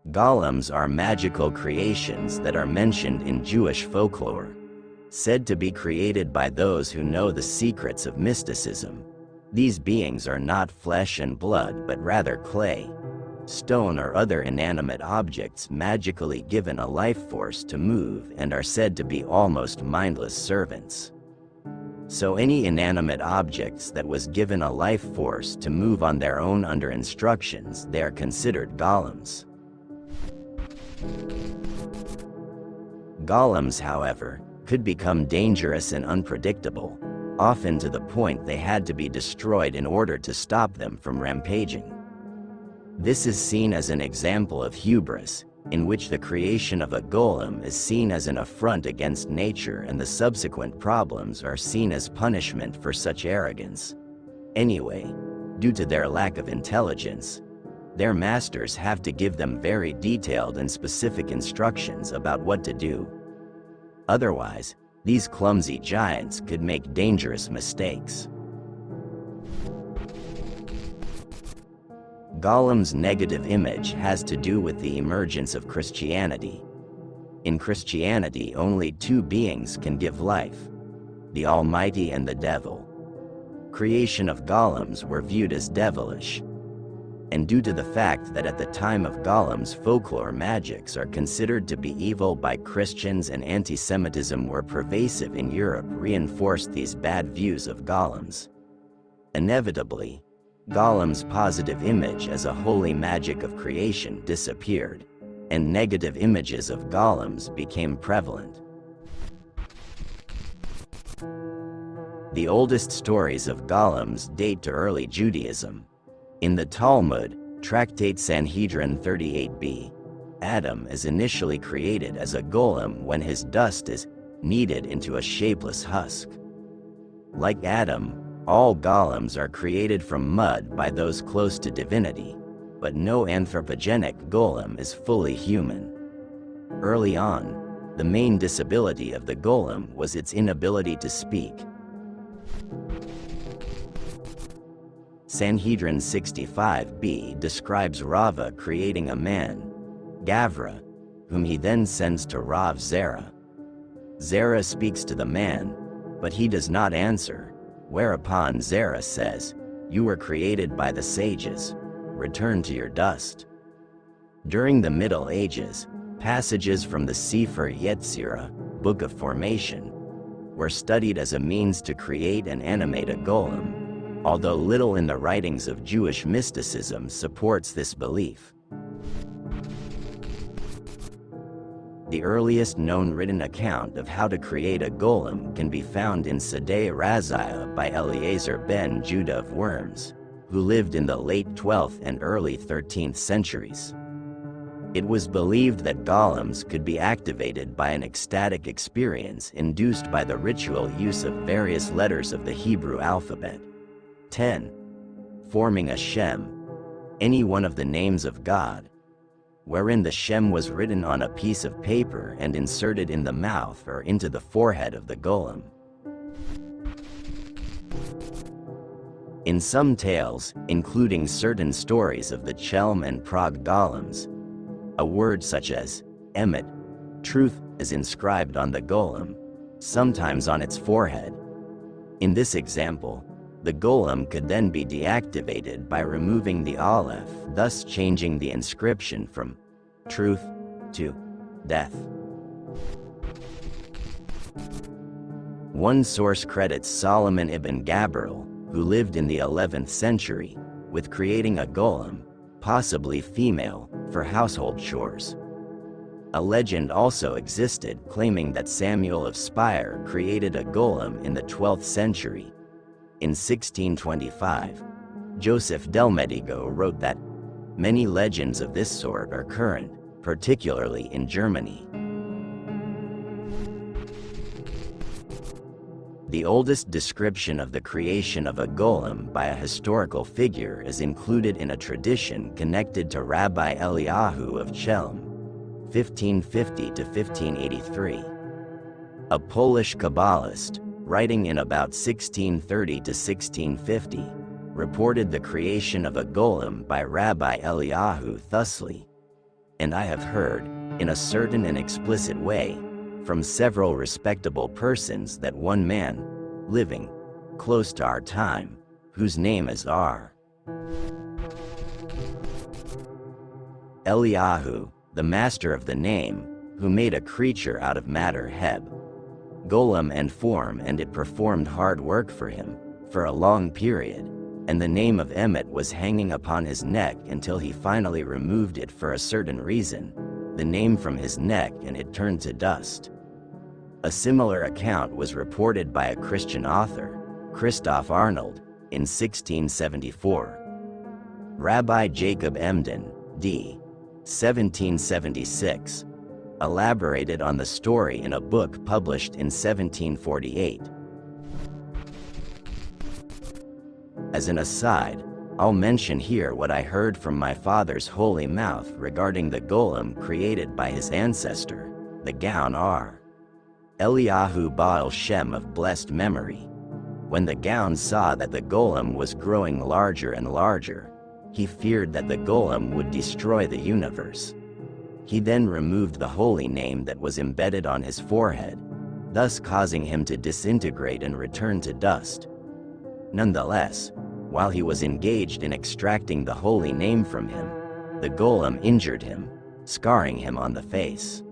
Golems are magical creations that are mentioned in Jewish folklore, said to be created by those who know the secrets of mysticism. These beings are not flesh and blood but rather clay, stone or other inanimate objects magically given a life force to move and are said to be almost mindless servants. So any inanimate objects that was given a life force to move on their own under instructions, they are considered golems. Golems, however, could become dangerous and unpredictable, often to the point they had to be destroyed in order to stop them from rampaging. This is seen as an example of hubris, in which the creation of a golem is seen as an affront against nature and the subsequent problems are seen as punishment for such arrogance. Anyway, due to their lack of intelligence, their masters have to give them very detailed and specific instructions about what to do. Otherwise, these clumsy giants could make dangerous mistakes. Golem's negative image has to do with the emergence of Christianity. In Christianity, only two beings can give life: the Almighty and the Devil. Creation of golems were viewed as devilish, and due to the fact that at the time of golems folklore magics are considered to be evil by Christians and anti-Semitism were pervasive in Europe, reinforced these bad views of golems. Inevitably, Golem's positive image as a holy magic of creation disappeared, and negative images of golems became prevalent. The oldest stories of golems date to early Judaism. In the Talmud, Tractate Sanhedrin 38b, Adam is initially created as a golem when his dust is kneaded into a shapeless husk. Like Adam, all golems are created from mud by those close to divinity, but no anthropogenic golem is fully human. Early on, the main disability of the golem was its inability to speak. Sanhedrin 65b describes Rava creating a man, Gavra, whom he then sends to Rav Zerah. Zerah speaks to the man, but he does not answer, whereupon Zerah says, "You were created by the sages, return to your dust." During the Middle Ages, passages from the Sefer Yetzirah, Book of Formation, were studied as a means to create and animate a golem, although little in the writings of Jewish mysticism supports this belief. The earliest known written account of how to create a golem can be found in Sadeh Raziah by Eliezer ben Judah of Worms, who lived in the late 12th and early 13th centuries. It was believed that golems could be activated by an ecstatic experience induced by the ritual use of various letters of the Hebrew alphabet. 10. Forming a Shem, any one of the names of God, wherein the Shem was written on a piece of paper and inserted in the mouth or into the forehead of the golem. In some tales, including certain stories of the Chelm and Prague golems, a word such as emet, truth, is inscribed on the golem, sometimes on its forehead. In this example, the golem could then be deactivated by removing the aleph, thus changing the inscription from truth to death. One source credits Solomon ibn Gabriel, who lived in the 11th century, with creating a golem, possibly female, for household chores. A legend also existed claiming that Samuel of Spire created a golem in the 12th century. In 1625, Joseph Delmedigo wrote that many legends of this sort are current, particularly in Germany. The oldest description of the creation of a golem by a historical figure is included in a tradition connected to Rabbi Eliyahu of Chelm, 1550 to 1583. A Polish Kabbalist, writing in about 1630 to 1650, reported the creation of a golem by Rabbi Eliyahu thusly. And I have heard, in a certain and explicit way, from several respectable persons that one man, living close to our time, whose name is Eliyahu, the master of the name, who made a creature out of matter Golem and form, and it performed hard work for him, for a long period, and the name of Emmet was hanging upon his neck until he finally removed it for a certain reason, the name from his neck, and it turned to dust. A similar account was reported by a Christian author, Christoph Arnold, in 1674. Rabbi Jacob Emden, d. 1776, elaborated on the story in a book published in 1748. As an aside, I'll mention here what I heard from my father's holy mouth regarding the golem created by his ancestor, the Gaon Eliyahu Baal Shem of blessed memory. When the Gaon saw that the golem was growing larger and larger, he feared that the golem would destroy the universe. He then removed the holy name that was embedded on his forehead, thus causing him to disintegrate and return to dust. Nonetheless, while he was engaged in extracting the holy name from him, the golem injured him, scarring him on the face.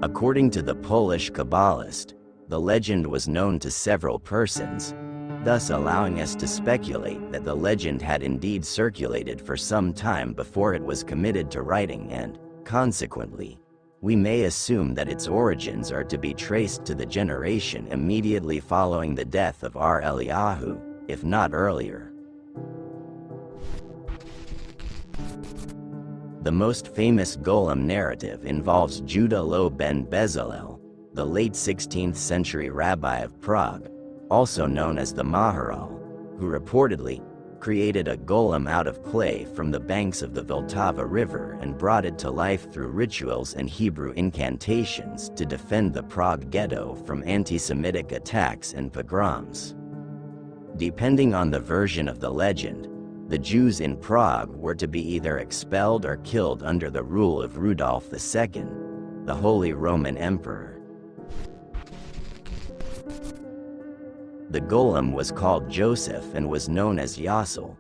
According to the Polish Kabbalist, the legend was known to several persons, thus allowing us to speculate that the legend had indeed circulated for some time before it was committed to writing, and, consequently, we may assume that its origins are to be traced to the generation immediately following the death of Eliyahu, if not earlier. The most famous golem narrative involves Judah Lo ben Bezalel, the late 16th century rabbi of Prague, also known as the Maharal, who reportedly created a golem out of clay from the banks of the Vltava River and brought it to life through rituals and Hebrew incantations to defend the Prague ghetto from anti-Semitic attacks and pogroms. Depending on the version of the legend, the Jews in Prague were to be either expelled or killed under the rule of Rudolf II, the Holy Roman Emperor. The golem was called Joseph and was known as Yasel.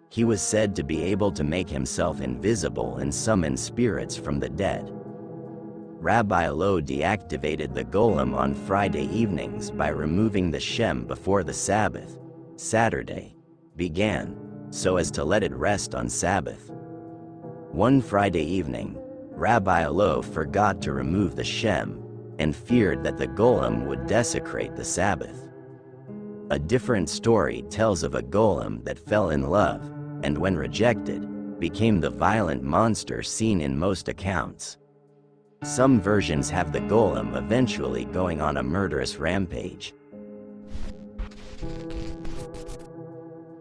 He was said to be able to make himself invisible and summon spirits from the dead. Rabbi Lo deactivated the golem on Friday evenings by removing the Shem before the Sabbath, Saturday, began, so as to let it rest on Sabbath. One Friday evening, Rabbi Lo forgot to remove the Shem, and feared that the golem would desecrate the Sabbath. A different story tells of a golem that fell in love, and when rejected, became the violent monster seen in most accounts. Some versions have the golem eventually going on a murderous rampage.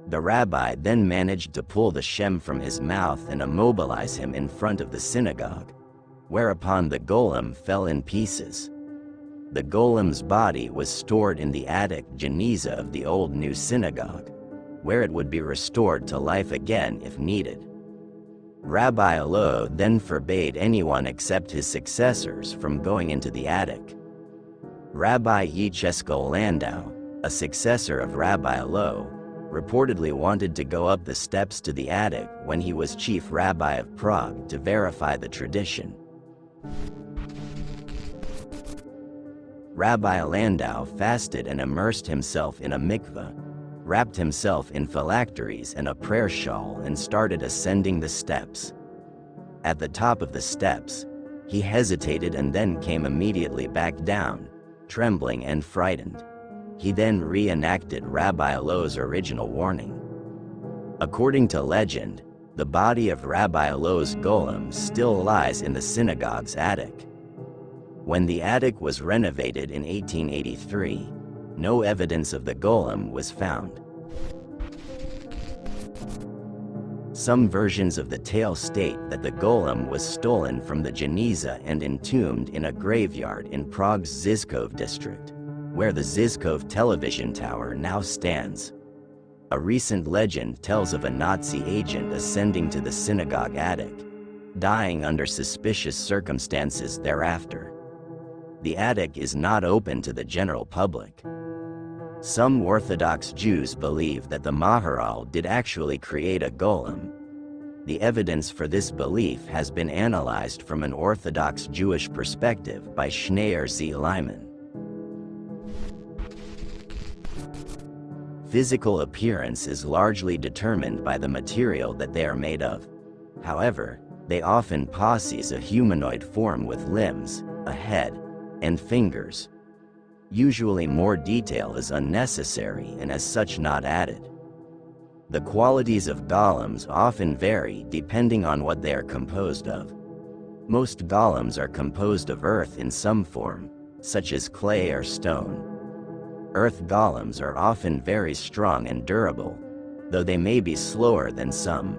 The rabbi then managed to pull the Shem from his mouth and immobilize him in front of the synagogue, whereupon the golem fell in pieces. The golem's body was stored in the attic geniza of the old new synagogue, where it would be restored to life again if needed. Rabbi Lo then forbade anyone except his successors from going into the attic. Rabbi Yecheskel Landau, a successor of Rabbi Lo, reportedly wanted to go up the steps to the attic when he was chief rabbi of Prague to verify the tradition. Rabbi Landau fasted and immersed himself in a mikveh, wrapped himself in phylacteries and a prayer shawl, and started ascending the steps. At the top of the steps, he hesitated and then came immediately back down, trembling and frightened. He then reenacted Rabbi Lo's original warning. According to legend, the body of Rabbi Lo's golem still lies in the synagogue's attic. When the attic was renovated in 1883, no evidence of the golem was found. Some versions of the tale state that the golem was stolen from the geniza and entombed in a graveyard in Prague's Žižkov district. where the Zizkov television tower now stands. A recent legend tells of a Nazi agent ascending to the synagogue attic, dying under suspicious circumstances thereafter. The attic is not open to the general public. Some Orthodox Jews believe that the Maharal did actually create a golem. The evidence for this belief has been analyzed from an Orthodox Jewish perspective by Schneier Z. Lyman. Physical appearance is largely determined by the material that they are made of. However, they often possess a humanoid form with limbs, a head, and fingers. Usually more detail is unnecessary and as such not added. The qualities of golems often vary depending on what they are composed of. Most golems are composed of earth in some form, such as clay or stone. Earth golems are often very strong and durable, though they may be slower than some.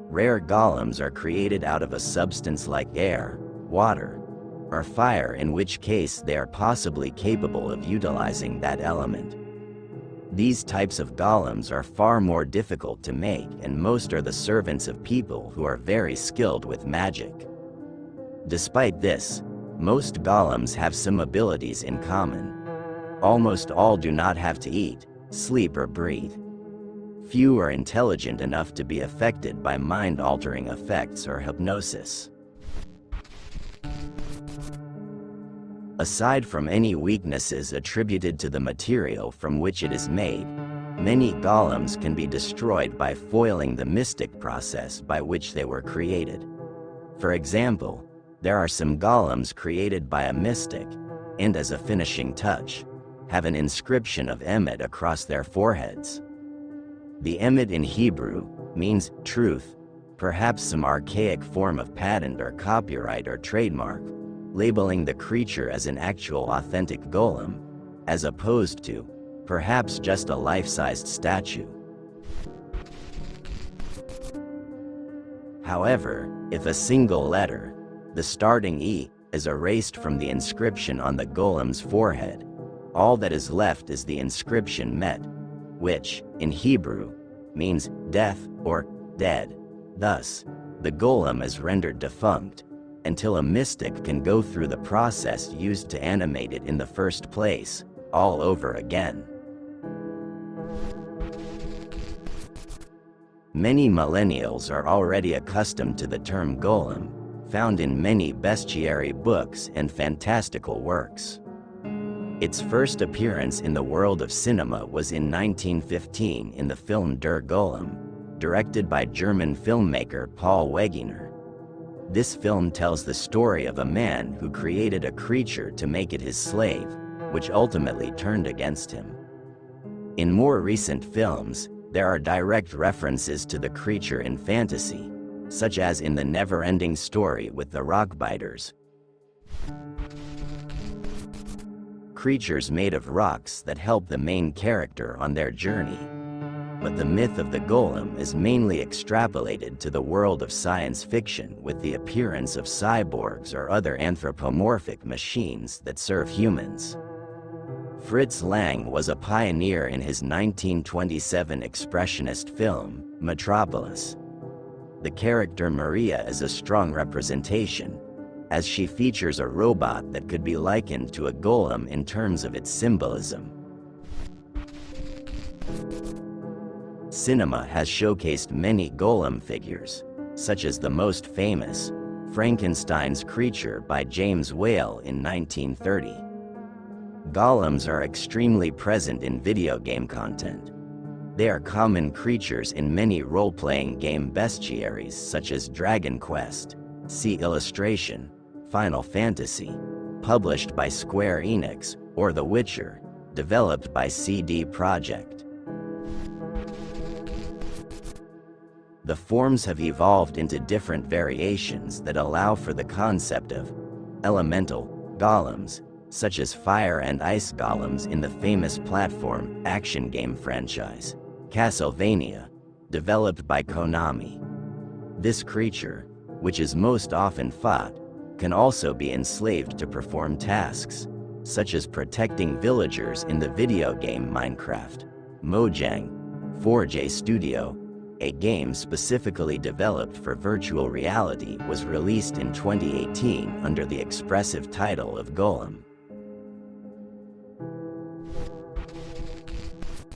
Rare golems are created out of a substance like air, water, or fire, in which case they are possibly capable of utilizing that element. These types of golems are far more difficult to make, and most are the servants of people who are very skilled with magic. Despite this, most golems have some abilities in common. Almost all do not have to eat, sleep, or breathe. Few are intelligent enough to be affected by mind-altering effects or hypnosis. Aside from any weaknesses attributed to the material from which it is made, many golems can be destroyed by foiling the mystic process by which they were created. For example, there are some golems created by a mystic, and as a finishing touch, have an inscription of emet across their foreheads. The emet in Hebrew means truth, perhaps some archaic form of patent or copyright or trademark, labeling the creature as an actual authentic golem, as opposed to, perhaps, just a life-sized statue. However, if a single letter, the starting E, is erased from the inscription on the golem's forehead, all that is left is the inscription met, which, in Hebrew, means death or dead. Thus, the golem is rendered defunct, until a mystic can go through the process used to animate it in the first place, all over again. Many millennials are already accustomed to the term golem, found in many bestiary books and fantastical works. Its first appearance in the world of cinema was in 1915 in the film Der Golem, directed by German filmmaker Paul Wegener. This film tells the story of a man who created a creature to make it his slave, which ultimately turned against him. In more recent films, there are direct references to the creature in fantasy, such as in The Never-Ending Story with the Rockbiters. Creatures made of rocks that help the main character on their journey. But the myth of the golem is mainly extrapolated to the world of science fiction with the appearance of cyborgs or other anthropomorphic machines that serve humans. Fritz Lang was a pioneer in his 1927 expressionist film, Metropolis. The character Maria is a strong representation, as she features a robot that could be likened to a golem in terms of its symbolism. Cinema has showcased many golem figures, such as the most famous, Frankenstein's creature by James Whale in 1930. Golems are extremely present in video game content. They are common creatures in many role-playing game bestiaries such as Dragon Quest, see illustration, Final Fantasy, published by Square Enix, or The Witcher, developed by CD Projekt. The forms have evolved into different variations that allow for the concept of elemental golems, such as fire and ice golems in the famous platform action game franchise, Castlevania, developed by Konami. This creature, which is most often fought, can also be enslaved to perform tasks, such as protecting villagers in the video game Minecraft. Mojang 4J Studio, a game specifically developed for virtual reality, was released in 2018 under the expressive title of Golem.